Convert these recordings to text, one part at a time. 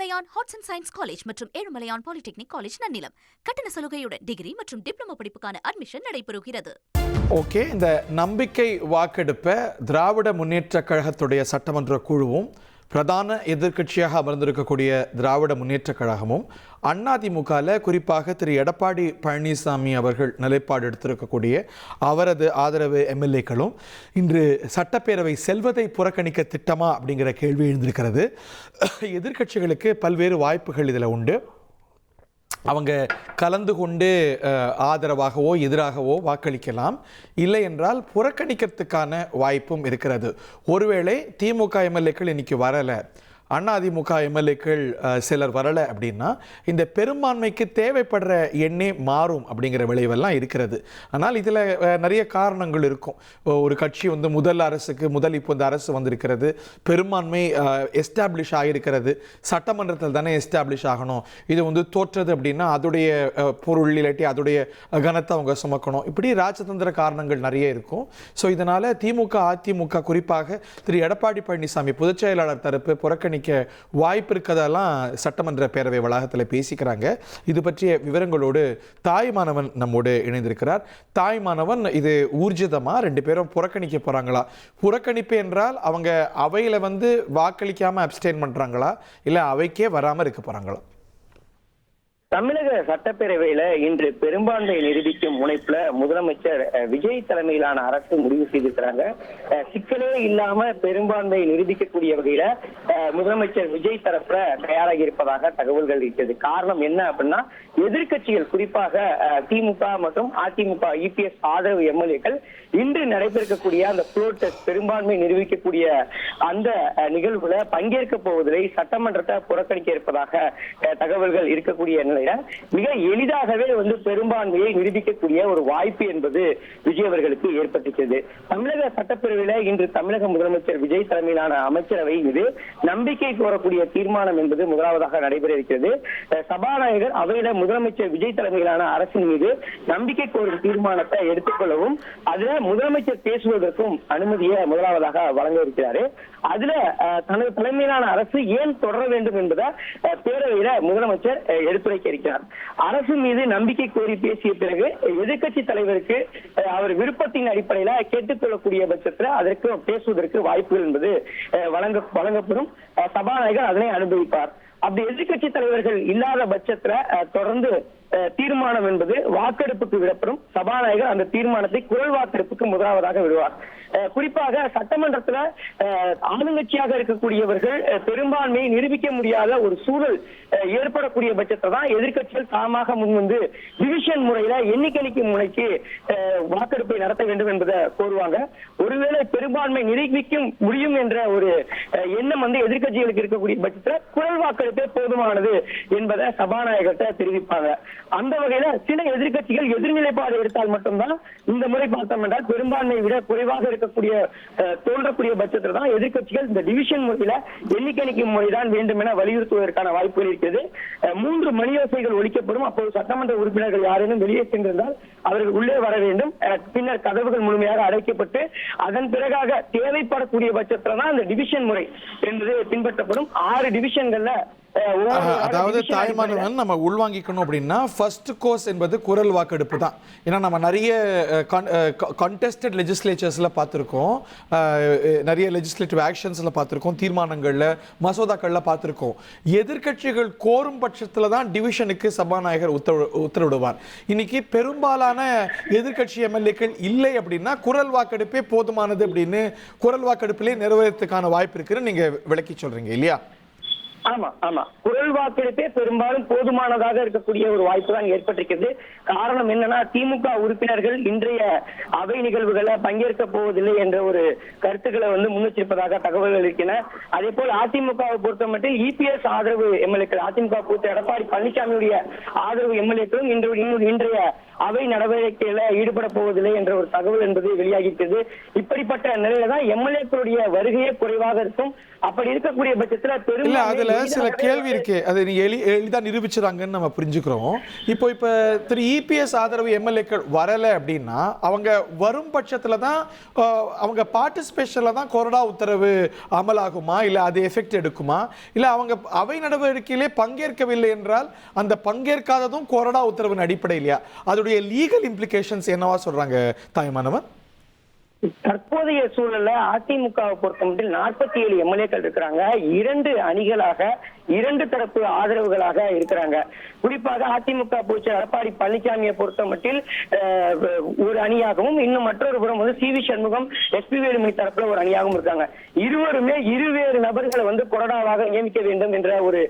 Ezhumalaiyan arts and science college மற்றும் Ezhumalaiyan polytechnic college Nannilam. கட்டண சலுகையுடன் degree மற்றும் டிப்ளமோ படிப்புக்கான அட்மிஷன் நடைபெறுகிறது. ஓகே, இந்த நம்பிக்கை வாக்கெடுப்பை திராவிட முன்னேற்ற கழகத்துடைய சட்டமன்ற குழுவும் பிரதான எதிர்க்கட்சியாக அமர்ந்திருக்கக்கூடிய திராவிட முன்னேற்ற கழகமும் அதிமுகவில் குறிப்பாக திரு எடப்பாடி பழனிசாமி அவர்கள் நிலைப்பாடு எடுத்திருக்கக்கூடிய அவரது ஆதரவு எம்எல்ஏக்களும் இன்று சட்டப்பேரவை செல்வதை புறக்கணிக்க திட்டமா அப்படிங்கிற கேள்வி எழுந்திருக்கிறது. எதிர்க்கட்சிகளுக்கு பல்வேறு வாய்ப்புகள் இதில் உண்டு. அவங்க கலந்து கொண்டு ஆதரவாகவோ எதிராகவோ வாக்களிக்கலாம், இல்லை என்றால் புறக்கணிக்கிறதுக்கான வாய்ப்பும் இருக்கிறது. ஒருவேளை திமுக எம்எல்ஏக்கள் இன்னைக்கு வரலை, அதிமுக எம்எல்ஏக்கள் சிலர் வரலை அப்படின்னா இந்த பெரும்பான்மைக்கு தேவைப்படுற எண்ணே மாறும் அப்படிங்கிற விளைவெல்லாம் இருக்கிறது. ஆனால் இதில் நிறைய காரணங்கள் இருக்கும். ஒரு கட்சி முதல் இப்போ இந்த அரசு வந்திருக்கிறது, பெரும்பான்மை எஸ்டாப்ளிஷ் ஆகியிருக்கிறது, சட்டமன்றத்தில் தானே எஸ்டாப்ளிஷ் ஆகணும். இது தோற்றது அப்படின்னா அதோடைய பொருள் இல்லாட்டி அதோடைய கனத்தை அவங்க சுமக்கணும். இப்படி ராஜதந்திர காரணங்கள் நிறைய இருக்கும். ஸோ இதனால் திமுக அதிமுக குறிப்பாக திரு எடப்பாடி பழனிசாமி பொதுச் செயலாளர் தரப்பு புறக்கணிக்க வாய்ப்பு இருக்கதெல்லாம் சட்டமன்ற பேரவை வளாகத்தில் பேசிக்கிறாங்க. இது பற்றிய விவரங்களோடு தாய்மானவன் நம்மோடு இணைந்திருக்கிறார். தாய்மானவன், இது ஊர்ஜிதமா ரெண்டு பேரும் புறக்கணிக்க போறாங்களா? புறக்கணிப்பு என்றால் அவங்க அவையில வாக்களிக்காம அப்ஸ்டெயின் பண்றாங்களா, இல்ல அவைக்கே வராம இருக்க போறாங்களா? தமிழக சட்டப்பேரவையில இன்று பெரும்பான்மையை நிரூபிக்கும் முனைப்புல முதலமைச்சர் விஜய் தலைமையிலான அரசு முடிவு செய்திருக்கிறாங்க. சிக்கலே இல்லாம பெரும்பான்மையை நிரூபிக்கக்கூடிய வகையில முதலமைச்சர் விஜய் தரப்புல தயாராகி இருப்பதாக தகவல்கள் இருக்கிறது. காரணம் என்ன அப்படின்னா, எதிர்கட்சிகள் குறிப்பாக திமுக மற்றும் அதிமுக இபிஎஸ் ஆதரவு எம்எல்ஏக்கள் இன்று நடைபெறக்கூடிய அந்த புளோர் டெஸ்ட் பெரும்பான்மை நிரூபிக்கக்கூடிய அந்த நிகழ்வுல பங்கேற்க போவதில்லை, சட்டமன்றத்தை புறக்கணிக்க இருப்பதாக தகவல்கள் இருக்கக்கூடிய நிலையில மிக எளிதாகவே பெரும்பான்மையை நிரூபிக்கக்கூடிய ஒரு வாய்ப்பு என்பது விஜய் அவர்களுக்கு ஏற்பட்டிருக்கிறது. தமிழக சட்டப்பேரவையில இன்று தமிழக முதலமைச்சர் விஜய் தலைமையிலான அமைச்சரவை மீது நம்பிக்கை கோரக்கூடிய தீர்மானம் என்பது முதலாவதாக நடைபெற இருக்கிறது. சபாநாயகர் அவையில முதலமைச்சர் விஜய் தலைமையிலான அரசின் மீது நம்பிக்கை கோரும் தீர்மானத்தை எடுத்துக்கொள்ளவும் அதுல முதலமைச்சர் பேசுவதற்கும் அனுமதியை முதலாவதாக வழங்க இருக்கிறாரு. அதுல தனது தலைமையிலான அரசு ஏன் தொடர வேண்டும் என்பதை பேரவையில முதலமைச்சர் எடுத்துரைக்க இருக்கிறார். அரசு மீது நம்பிக்கை கோரி பேசிய பிறகு எதிர்கட்சி தலைவருக்கு அவர் விருப்பத்தின் அடிப்படையில கேட்டுக்கொள்ளக்கூடிய பட்சத்தில் அதற்கு பேசுவதற்கு வாய்ப்புகள் என்பது வழங்கப்படும். சபாநாயகர் அதனை அனுபவிப்பார். அப்படி எதிர்கட்சி தலைவர்கள் இல்லாத பட்சத்துல தொடர்ந்து தீர்மானம் என்பது வாக்கெடுப்புக்கு விடப்படும். சபாநாயகர் அந்த தீர்மானத்தை குரல் வாக்கெடுப்புக்கு முதலாவதாக விடுவார். குறிப்பாக சட்டமன்றத்துல ஆளுங்கட்சியாக இருக்கக்கூடியவர்கள் பெரும்பான்மையை நிரூபிக்க முடியாத ஒரு சூழல் ஏற்படக்கூடிய பட்சத்தை தான் எதிர்கட்சிகள் தாமாக முன்வந்து டிவிஷன் முறையில எண்ணிக்கணிக்கும் முறைக்கு வாக்கெடுப்பை நடத்த வேண்டும் என்பதை கோருவாங்க. ஒருவேளை பெரும்பான்மை நிரூபிக்க முடியும் என்ற ஒரு எண்ணம் எதிர்கட்சிகளுக்கு இருக்கக்கூடிய பட்சத்துல குரல் வாக்கெடுப்பே போதுமானது என்பதை சபாநாயகர்கிட்ட தெரிவிப்பாங்க. அந்த வகையில சில எதிர்கட்சிகள் எதிர்நிலைப்பாடு எடுத்தால் மட்டும்தான் இந்த முறை பார்த்தோம் என்றால் பெரும்பான்மையை விட குறைவாக இருக்கக்கூடிய தோன்றக்கூடிய பட்சத்தில் தான் எதிர்கட்சிகள் இந்த டிவிஷன் முறையில எண்ணிக்கணிக்கும் முறைதான் வேண்டும் என வலியுறுத்துவதற்கான வாய்ப்புகள் இருக்கிறது. 3 மணியோசைகள் ஒலிக்கப்படும். அப்போது சட்டமன்ற உறுப்பினர்கள் யாரேனும் வெளியே சென்றிருந்தால் அவர்கள் உள்ளே வர வேண்டும். பின்னர் கதவுகள் முழுமையாக அடைக்கப்பட்டு அதன் பிறகாக தேவைப்படக்கூடிய பட்சத்தில் தான் அந்த டிவிஷன் முறை என்பது பின்பற்றப்படும். 6 டிவிஷன்கள்ல அதாவது தாய்மானவன் நம்ம உள்வாங்கிக்கணும் அப்படின்னா ஃபர்ஸ்ட் கோர்ஸ் என்பது குரல் வாக்கெடுப்பு தான். ஏன்னா நம்ம நிறைய கண்டெஸ்டட் லெஜிஸ்லேச்சர்ஸில் பார்த்துருக்கோம், நிறைய லெஜிஸ்லேட்டிவ் ஆக்ஷன்ஸில் பார்த்துருக்கோம், தீர்மானங்களில் மசோதாக்களில் பார்த்துருக்கோம். எதிர்கட்சிகள் கோரும் பட்சத்தில் தான் டிவிஷனுக்கு சபாநாயகர் உத்தரவிடுவார். இன்னைக்கு பெரும்பாலான எதிர்கட்சி எம்எல்ஏக்கள் இல்லை அப்படின்னா குரல் வாக்கெடுப்பே போதுமானது அப்படின்னு குரல் வாக்கெடுப்பிலே நிறைவேறதுக்கான வாய்ப்பு இருக்குன்னு நீங்க விளக்கி சொல்றீங்க இல்லையா? ஆமா, குரல் வாக்கெடுப்பே பெரும்பாலும் போதுமானதாக இருக்கக்கூடிய ஒரு வாய்ப்பு தான் ஏற்பட்டிருக்கிறது. காரணம் என்னன்னா, திமுக உறுப்பினர்கள் இன்றைய அவை நிகழ்வுகளை பங்கேற்க போவதில்லை என்ற ஒரு கருத்துக்களை முன்வச்சிருப்பதாக தகவல்கள் இருக்கின்றன. அதே போல் அதிமுகவை பொறுத்த மட்டும் இபிஎஸ் ஆதரவு எம்எல்ஏக்கள், அதிமுக பொறுத்த எடப்பாடி பழனிசாமியுடைய ஆதரவு எம்எல்ஏக்களும் இன்றைய அவை நடவடிக்கையில ஈடுபட போவதில்லை என்ற ஒரு தகவல் என்பது வெளியாகிஇருக்கிறது. இப்படிப்பட்ட நிலையில தான் எம்எல்ஏக்களுடைய வருகையே குறைவாக இருக்கும். அப்படி இருக்கக்கூடிய பட்சத்துல அதுல இதுல சில கேள்வி இருக்கு, அதை நீங்க எளிதா நிரூபிச்சுறாங்கன்னு நம்ம புரிஞ்சுக்கிறோம். இப்போ திரு இபிஎஸ் ஆதரவு எம்எல்ஏக்கள் வரல அப்படின்னா அவங்க வரும் பட்சத்துல தான் அவங்க பார்ட்டிசிபேஷன்ல தான் கொறடா உத்தரவு அமலாகுமா, இல்ல அது எஃபெக்ட் எடுக்குமா, இல்ல அவங்க அவை நடவடிக்கையிலே பங்கேற்கவில்லை என்றால் அந்த பங்கேற்காததும் கொறடா உத்தரவின் அடிப்படையிலையா, அதோடைய லீகல் இம்ப்ளிகேஷன்ஸ் என்னவா சொல்றாங்க தாய்மானவன்? தற்போதைய சூழல்ல அதிமுகவை பொறுத்த மட்டும் 47 எம்எல்ஏக்கள் இருக்கிறாங்க. 2 அணிகளாக 2 தரப்பு ஆதரவுகளாக இருக்கிறாங்க. குறிப்பாக அதிமுக பொதுச்செயலாளர் எடப்பாடி பழனிசாமியை பொறுத்த மட்டில் ஒரு அணியாகவும், இன்னும் மற்றொரு புறம் வந்து C V Shanmugam, SP Velumani தரப்புல ஒரு அணியாகவும் இருக்காங்க. இருவருமே இருவேறு நபர்களை வந்து கொறடாவாக நியமிக்க வேண்டும் என்ற ஒரு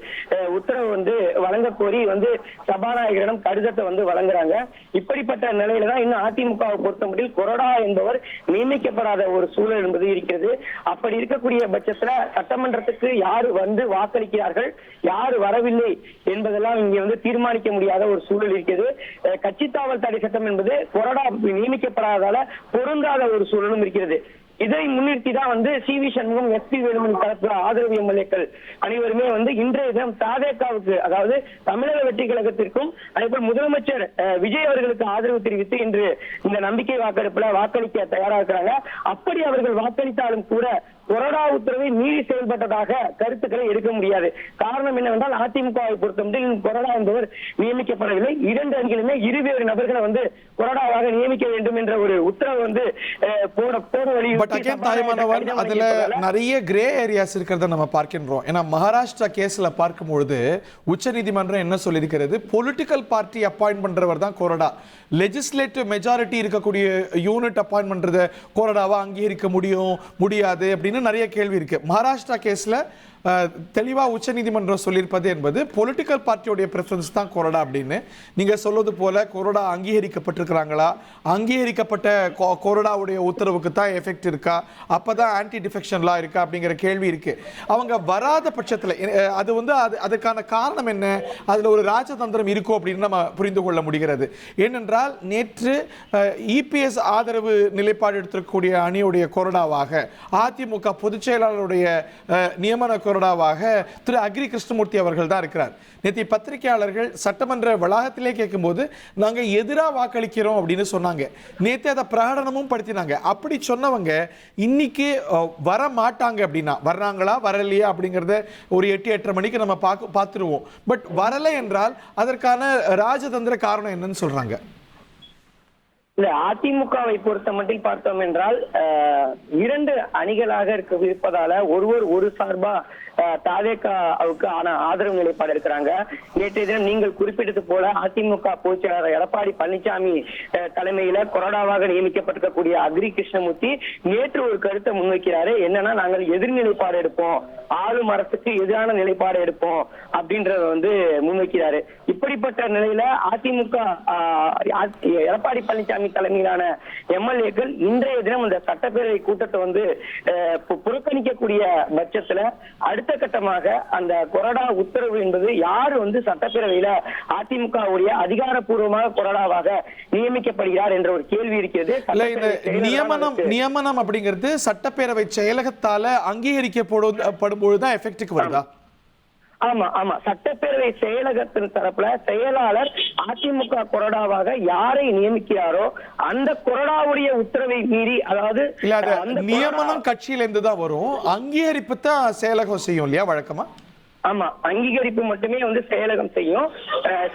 உத்தரவு வந்து வழங்க கோரி வந்து சபாநாயகரிடம் கடிதத்தை வந்து வழங்குறாங்க. இப்படிப்பட்ட நிலையில தான் இன்னும் அதிமுகவை பொறுத்த மட்டில் கொறடா என்பவர் நியமிக்கப்படாத ஒரு சூழல் என்பது இருக்கிறது. அப்படி இருக்கக்கூடிய பட்சத்துல சட்டமன்றத்துக்கு யாரு வந்து வாக்களிக்கிறார்கள், யாரு வரவில்லை என்பதெல்லாம் இங்கே வந்து தீர்மானிக்க முடியாத ஒரு சூழல் இருக்கிறது. கட்சி தாவல் தடை சட்டம் என்பது கொறடா நியமிக்கப்படாததால பொருந்தாத ஒரு சூழலும் இருக்கிறது. இதை முன்னிறுத்தி தான் வந்து C V Shanmugam, SP Velumani தரப்பு ஆதரவு எம்எல்ஏக்கள் அனைவருமே வந்து இன்றைய தினம் தாவேகாவுக்கு, அதாவது தமிழக வெற்றி கழகத்திற்கும் அதேபோல் முதலமைச்சர் விஜய் அவர்களுக்கு ஆதரவு தெரிவித்து இன்று இந்த நம்பிக்கை வாக்கெடுப்புல வாக்களிக்க தயாரா இருக்கிறாங்க. அப்படி அவர்கள் வாக்களித்தாலும் கூட கொறடா உத்தரவை மீறி செயல்பட்டதாக கருத்துக்களை எடுக்க முடியாது. காரணம் என்னவென்றால் அதிமுகவை பொறுத்தமட்டில் கொறடா என்பவர் நியமிக்கப்படவில்லை. 2 அணிகளுமே இருவேறு நபர்களை வந்து கொறடாவாக நியமிக்க வேண்டும் என்ற ஒரு உத்தரவு வந்து போட வழி. அதுல நிறைய கிரே ஏரியாஸ் இருக்கிறத நம்ம பார்க்கின்றோம். ஏன்னா மகாராஷ்டிரா கேஸ்ல பார்க்கும்பொழுது உச்ச நீதிமன்றம் என்ன சொல்லியிருக்கிறது, பொலிட்டிக்கல் பார்ட்டி அப்பாயிண்ட் பண்றவர் தான் கொறடா, லெஜிஸ்லேட்டிவ் மெஜாரிட்டி இருக்கக்கூடிய யூனிட் அப்பாயிண்ட் பண்றத கொறடாவா அங்கீகரிக்க முடியாது அப்படின்னு நிறைய கேள்வி இருக்கு. மகாராஷ்டிரா கேஸ்ல தெளிவா உச்ச நீதிமன்றம் சொல்லியிருப்பது என்பது பொலிட்டிக்கல் பார்ட்டியோடைய பிரெஃபரன்ஸ் தான் கொறடா அப்படின்னு. நீங்க சொல்வது போல கொறடா அங்கீகரிக்கப்பட்டிருக்கிறாங்களா, அங்கீகரிக்கப்பட்ட கொறடாவுடைய உத்தரவுக்கு தான் எஃபெக்ட் இருக்கா, அப்பதான் ஆன்டி டிஃபெக்ஷன் லா இருக்கா அப்படிங்கிற கேள்வி இருக்கு. அவங்க வராத பட்சத்தில் அது வந்து அதுக்கான காரணம் என்ன, அதுல ஒரு ராஜதந்திரம் இருக்கும் அப்படின்னு நம்ம புரிந்து கொள்ள முடிகிறது. ஏனென்றால் நேற்று இபிஎஸ் ஆதரவு நிலைப்பாடு எடுத்திருக்கக்கூடிய அணியுடைய கொறடாவாக அதிமுக பொதுச் செயலாளருடைய நியமன கொறடாவாக திரு அக்ரி கிருஷ்ணமூர்த்தி அவர்கள் தான் இருக்கிறார். நேற்று பத்திரிகையாளர்கள் சட்டமன்ற வளாகத்திலே கேட்கும்போது நாங்க எதிராக வாக்களிக்கிறோம் அப்படின்னு சொன்னாங்க. நேற்று அதை பிரகடனமும் படுத்தினாங்க. அப்படி சொன்னவங்க இன்னைக்கு வர மாட்டாங்க அப்படின்னா, வர்றாங்களா வரலையா அப்படிங்கிறத ஒரு 8-8:30 மணிக்கு நம்ம பார்த்துருவோம். பட் வரலை என்றால் அதற்கான ராஜதந்திர காரணம் என்னன்னு சொல்றாங்க. இல்ல, அதிமுகவை பொறுத்த மட்டில் பார்த்தோம் என்றால் 2 அணிகளாக இருப்பதால ஒருவர் ஒரு சார்பா தாவேகாவுக்கு ஆதரவு நிலைப்பாடு இருக்கிறாங்க. நேற்றைய தினம் நீங்கள் குறிப்பிட்டது போல அதிமுக பொதுச் செயலாளர் எடப்பாடி பழனிசாமி தலைமையில கொறடாவாக நியமிக்கப்பட்டிருக்கக்கூடிய அக்ரி கிருஷ்ணமூர்த்தி நேற்று ஒரு கருத்தை முன்வைக்கிறாரு. என்னன்னா, நாங்கள் எதிர்நிலைப்பாடு எடுப்போம், ஆளும் அரசுக்கு எதிரான நிலைப்பாடு எடுப்போம் அப்படின்றத வந்து முன்வைக்கிறாரு. இப்படிப்பட்ட நிலையில அதிமுக எடப்பாடி பழனிசாமி தலைமையிலான எம்எல்ஏக்கள் இன்றைய தினம் இந்த சட்டப்பேரவை கூட்டத்தை வந்து புறக்கணிக்கக்கூடிய பட்சத்துல அடுத்த கட்டமாக அந்த கொறடா உத்தரவு என்பது யாரு வந்து சட்டப்பேரவையில அதிமுகவுடைய அதிகாரப்பூர்வமாக கொறடாவாக நியமிக்கப்படுகிறார் என்ற ஒரு கேள்வி இருக்கிறது. நியமனம் அப்படிங்கிறது சட்டப்பேரவை செயலகத்தால அங்கீகரிக்கப்படும் பொழுதுதான் எஃபெக்டுக்கு வருதா? ஆமா ஆமா, சட்டப்பேரவை செயலகத்தின் தரப்புல செயலாளர் அதிமுக கொறடாவாக யாரை நியமிக்கிறாரோ அந்த கொறடாவுடைய உத்தரவை மீறி, அதாவது நியமனம் கட்சியில இருந்து தான் வரும், அங்கீகரிப்பு தான் செயலகம் செய்யும் இல்லையா வழக்கமா? ஆமா, அங்கீகரிப்பு மட்டுமே வந்து செயலகம் செய்யும்.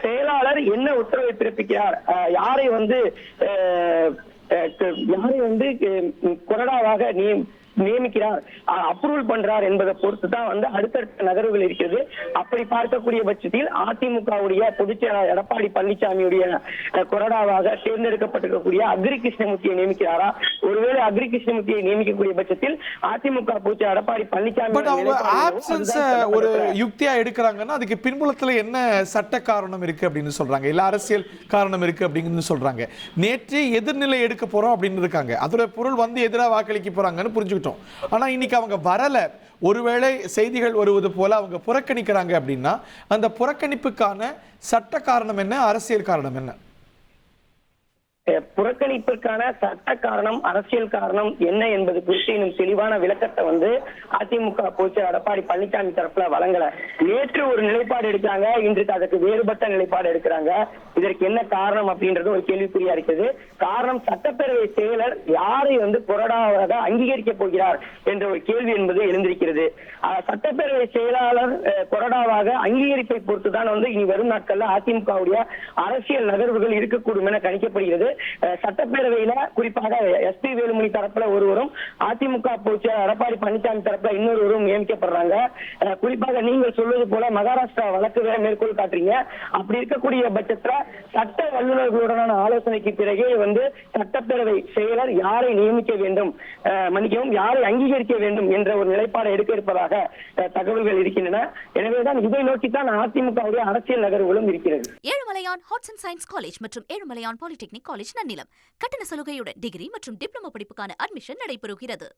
செயலாளர் என்ன உத்தரவை பிறப்பிக்கிறார், யாரை வந்து கொறடாவாக நியமிக்கிறார், அப்ரூவல் பண்றார் என்பதை பொறுத்து தான் வந்து அடுத்தடுத்த நகர்வுகள் இருக்கிறது. அப்படி பார்க்கக்கூடிய பட்சத்தில் அதிமுகவுடைய பொதுச் செயலாளர் எடப்பாடி பழனிசாமியுடைய கொறடாவாக தேர்ந்தெடுக்கப்பட்டிருக்கக்கூடிய அக்ரி கிருஷ்ணமூர்த்தியை நியமிக்கிறாரா? ஒருவேளை அக்ரி கிருஷ்ணமூர்த்தியை நியமிக்கக்கூடிய பட்சத்தில் அதிமுக பொதுச் செயலாளர் எடப்பாடி பழனிசாமி ஒரு யுக்தியா எடுக்கிறாங்கன்னா அதுக்கு பின்புலத்துல என்ன சட்ட காரணம் இருக்கு அப்படின்னு சொல்றாங்க, இல்ல அரசியல் காரணம் இருக்கு அப்படின்னு சொல்றாங்க. நேற்று எதிர்நிலை எடுக்க போறோம் அப்படின்னு இருக்காங்க, அதோட பொருள் வந்து எதிராக வாக்களிக்க போறாங்கன்னு புரிஞ்சுக்கிட்டோம். ஆனா இன்னைக்கு அவங்க வரல, ஒருவேளை செய்திகள் வருவது போல அவங்க புறக்கணிக்கிறாங்க அப்படின்னா அந்த புறக்கணிப்புக்கான சட்ட காரணம் என்ன, அரசியல் காரணம் என்ன? புறக்கணிப்பிற்கான சட்ட காரணம், அரசியல் காரணம் என்ன என்பது குறித்து இன்னும் தெளிவான விளக்கத்தை வந்து அதிமுக பொதுச்செயலாளர் எடப்பாடி பழனிசாமி தரப்புல வழங்கல. நேற்று ஒரு நிலைப்பாடு எடுக்கிறாங்க, இன்றைக்கு அதற்கு வேறுபட்ட நிலைப்பாடு எடுக்கிறாங்க. இதற்கு என்ன காரணம் அப்படின்றது ஒரு கேள்விக்குறியா இருக்குது. காரணம், சட்டப்பேரவை செயலர் யாரை வந்து கொறடாவாக அங்கீகரிக்க போகிறார் என்ற ஒரு கேள்வி என்பது எழுந்திருக்கிறது. சட்டப்பேரவை செயலாளர் கொறடாவாக அங்கீகரிப்பை பொறுத்துதான் வந்து இனி வரும் நாட்கள்ல அதிமுகவுடைய அரசியல் நகர்வுகள் இருக்கக்கூடும் என கணிக்கப்படுகிறது. சட்டப்பேரவையில குறிப்பாக எஸ்பி வேலுமணி தரப்புல ஒருவரும், அதிமுக பொதுச்செயலாளர் எடப்பாடி பழனிசாமி தரப்புல இன்னொருவரும் நியமிக்கப்படுறாங்க. குறிப்பாக நீங்கள் சொல்வது போல மகாராஷ்டிரா வழக்கு வேற மேற்கோள் காட்டுறீங்க. அப்படி இருக்கக்கூடிய பட்சத்துல சட்ட வல்லுநர்களுடனான ஆலோசனைக்கு பிறகே வந்து சட்டப்பேரவை செயலர் யாரை நியமிக்க வேண்டும், மன்னிக்கவும் யாரை அங்கீகரிக்க வேண்டும் என்ற ஒரு நிலைப்பாடை எடுக்க இருப்பதாக தகவல்கள் இருக்கின்றன. எனவேதான் இதை நோக்கித்தான் அதிமுகவுடைய அரசியல் நகர்வுகளும் இருக்கிறது. Ezhumalaiyan arts and science college மற்றும் ஏழுமலையான் பாலிடெக்னிக் காலேஜ் நன்னிலம் கட்டண சலுகையுடன் டிகிரி மற்றும் டிப்ளமோ படிப்புக்கான அட்மிஷன் நடைபெறுகிறது.